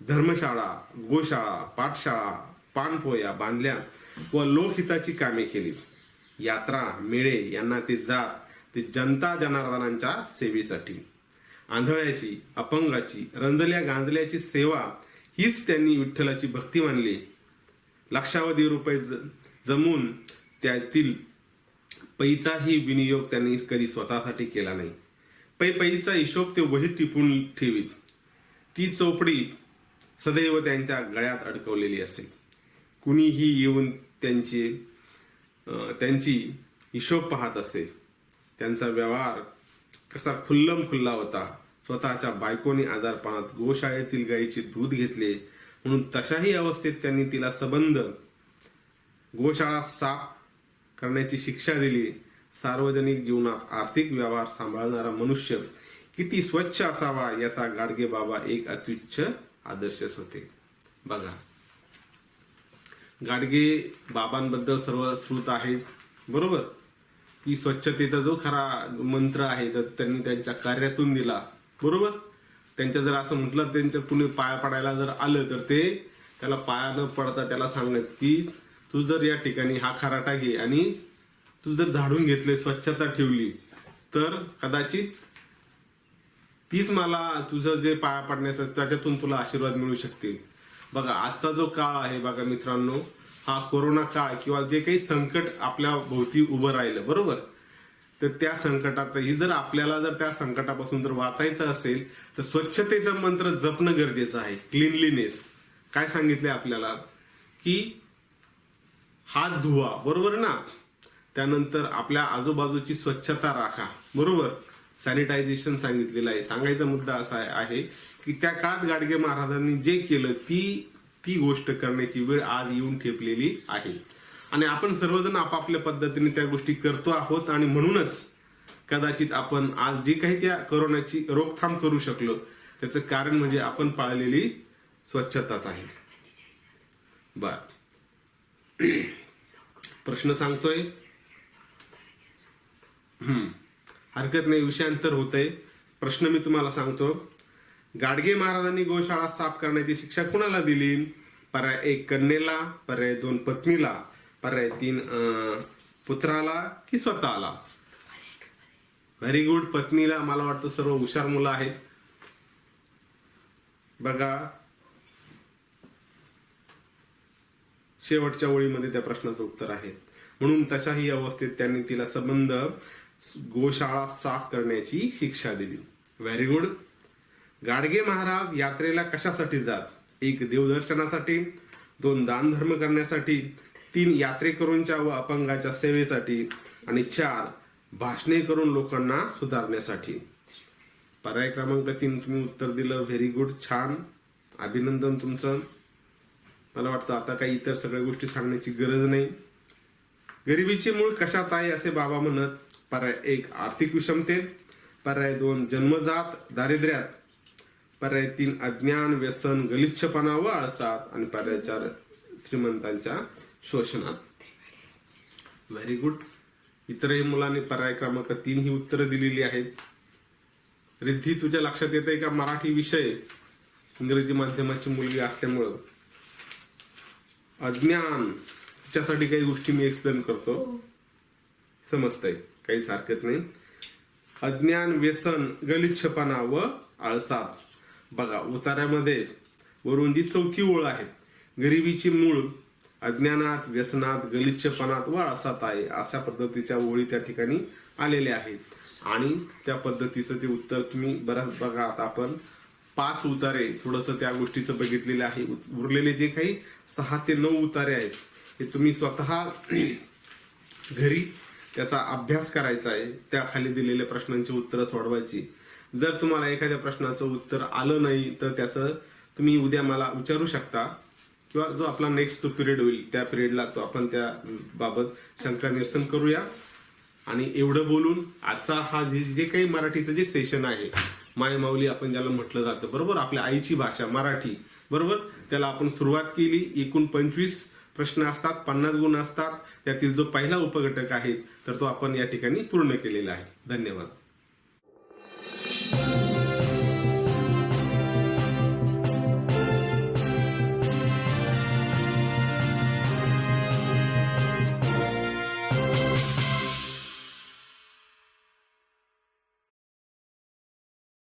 धर्मशाळा, गोशाळा, पाठशाळा, पानपोया बांधल्या व लोकहिताची कामे केली. यात्रा, मेळे यांना ते जात ते जनता जनार्दनांच्या सेवेसाठी. आंधळ्याची, अपंगाची, रंजल्या गांजल्याची सेवा हीच त्यांनी विठ्ठलाची भक्ती मानली. लक्षावधी रुपये जमून त्यातील पैचाही विनियोग त्यांनी कधी स्वतःसाठी केला नाही. पैचा हिशोब ते वहीत टिपून ठेवीत. ती चौपडी सदैव त्यांच्या गळ्यात अडकवलेली असे. कुणीही येऊन त्यांची हिशोब पाहत असे. त्यांचा व्यवहार कसा खुल्लम खुल्ला होता. स्वतःच्या बायकोने आजारपणात गोशाळेतील गायीचे दूध घेतले म्हणून तशाही अवस्थेत त्यांनी तिला सबंध गोशाळा साफ करण्याची शिक्षा दिली. सार्वजनिक जीवनात आर्थिक व्यवहार सांभाळणारा मनुष्य किती स्वच्छ असावा याचा गाडगे बाबा एक अत्युच्च आदर्शच होते. बघा, गाडगे बाबांबद्दल सर्व श्रुत आहेत, बरोबर, की स्वच्छतेचा जो खरा मंत्र आहे तर त्यांनी त्यांच्या कार्यातून दिला, बरोबर. त्यांच्या जर असं म्हटलं, त्यांच्या कुणी पाया पडायला जर आलं तर ते त्याला पाया न पडता त्याला सांगत की तू जर या ठिकाणी हा खराटा घे आणि तू जर झाडून घेतले, स्वच्छता ठेवली तर कदाचित तीच मला तुझं जे पाया पडण्याचं त्याच्यातून तुला आशीर्वाद मिळू शकतील. बघा, आजचा जो काळ आहे बघा मित्रांनो, हा कोरोना काळ किंवा जे काही संकट आपल्या भोवती उभं राहिलं, बरोबर, तर त्या संकटातही जर आपल्याला जर त्या संकटापासून जर वाचायचं असेल तर स्वच्छतेचा मंत्र जपणं गरजेचं आहे. क्लीनलीनेस काय सांगितलंय आपल्याला की हात धुवा, बरोबर ना. त्यानंतर आपल्या आजूबाजूची स्वच्छता राखा, बरोबर. सॅनिटायझेशन सांगितलेलं आहे. सांगायचा मुद्दा असा आहे की त्या काळात गाडगे महाराजांनी जे केलं ती गोष्ट करण्याची वेळ आज येऊन ठेपलेली आहे आणि आपण सर्वजण आपापल्या पद्धतीने त्या गोष्टी करतो आहोत. आणि म्हणूनच कदाचित आपण आज जी काही त्या कोरोनाची रोकथाम करू शकलो त्याचं कारण म्हणजे आपण पाळलेली स्वच्छताच आहे. बर, प्रश्न सांगतोय, हरकत नाही, विषयांतर होतंय. प्रश्न मी तुम्हाला सांगतो. गाडगे महाराजांनी गोशाळा साफ करण्याची शिक्षा कुणाला दिली? पर्याय 1 कन्येला, पर्याय 2 पत्नीला, पर्याय 3 पुत्राला की स्वतःला? व्हेरी गुड, पत्नीला. मला वाटतं सर्व हुशार मुलं आहेत. बघा, शेवटच्या ओळीमध्ये त्या प्रश्नाचं उत्तर आहे. म्हणून तशाही अवस्थेत त्यांनी तिला संबंध गोशाळा साफ करण्याची शिक्षा दिली. Very good. गाडगे महाराज यात्रेला कशासाठी जात? 1 देवदर्शनासाठी, 2 दानधर्म करण्यासाठी, 3 यात्रेकरूंच्या व अपंगाच्या सेवेसाठी आणि 4 भाषणे करून लोकांना सुधारण्यासाठी. पर्याय क्रमांक 3 तुम्ही उत्तर दिलं. व्हेरी गुड, छान, अभिनंदन तुमचं. मला वाटतं आता काही इतर सगळ्या गोष्टी सांगण्याची गरज नाही. गरिबीचे मूळ कशात आहे असे बाबा म्हणत? पर्याय 1 आर्थिक विषमतेत, पर्याय 2 जन्मजात दारिद्र्यात, पर्याय 3 अज्ञान, व्यसन, गलिच्छपणा व आळसात आणि पर्याय 4 श्रीमंतांच्या शोषणात. Very good. इतरही मुलांनी पर्याय क्रमांक 3 ही उत्तरं दिलेली आहेत. रिद्धी, तुझ्या लक्षात येत आहे का मराठी विषय इंग्रजी माध्यमाची मुलगी असल्यामुळं अज्ञान, त्याच्यासाठी काही गोष्टी मी एक्सप्लेन करतो, समजतंय, काहीच हरकत नाही. अज्ञान, व्यसन, गलिच्छपणा व आळसात. बघा, उतार्यामध्ये वरून जी 4थी ओळ आहे, गरिबीची मूळ अज्ञानात, व्यसनात, गलिच्छपणात व आळसात आहे, अशा पद्धतीच्या ओळी त्या ठिकाणी आलेल्या आहेत. आणि त्या पद्धतीचं ते उत्तर तुम्ही बराच बघा. आता आपण 5 उतारे थोडस त्या गोष्टीचं बघितलेलं आहे. उरलेले जे काही 6 ते 9 उतारे आहेत हे तुम्ही स्वतः घरी त्याचा अभ्यास करायचा आहे. त्या खाली दिलेल्या प्रश्नांची उत्तरं सोडवायची. जर तुम्हाला एखाद्या प्रश्नाचं उत्तर आलं नाही तर त्याचं तुम्ही उद्या मला विचारू शकता किंवा जो आपला नेक्स्ट पिरियड होईल त्या पिरियडला तो आपण त्या बाबत शंका निरसन करूया. आणि एवढं बोलून आजचा हा जे काही मराठीचं जे सेशन आहे, मायमाऊली आपण ज्याला म्हटलं जातं, बरोबर, आपल्या आईची भाषा मराठी, बरोबर, त्याला आपण सुरुवात केली. एकूण 25 प्रश्न असतात, 50 गुण असतात. त्यातील जो पहिला उपघटक आहे तर तो आपण या ठिकाणी पूर्ण केलेला आहे. धन्यवाद.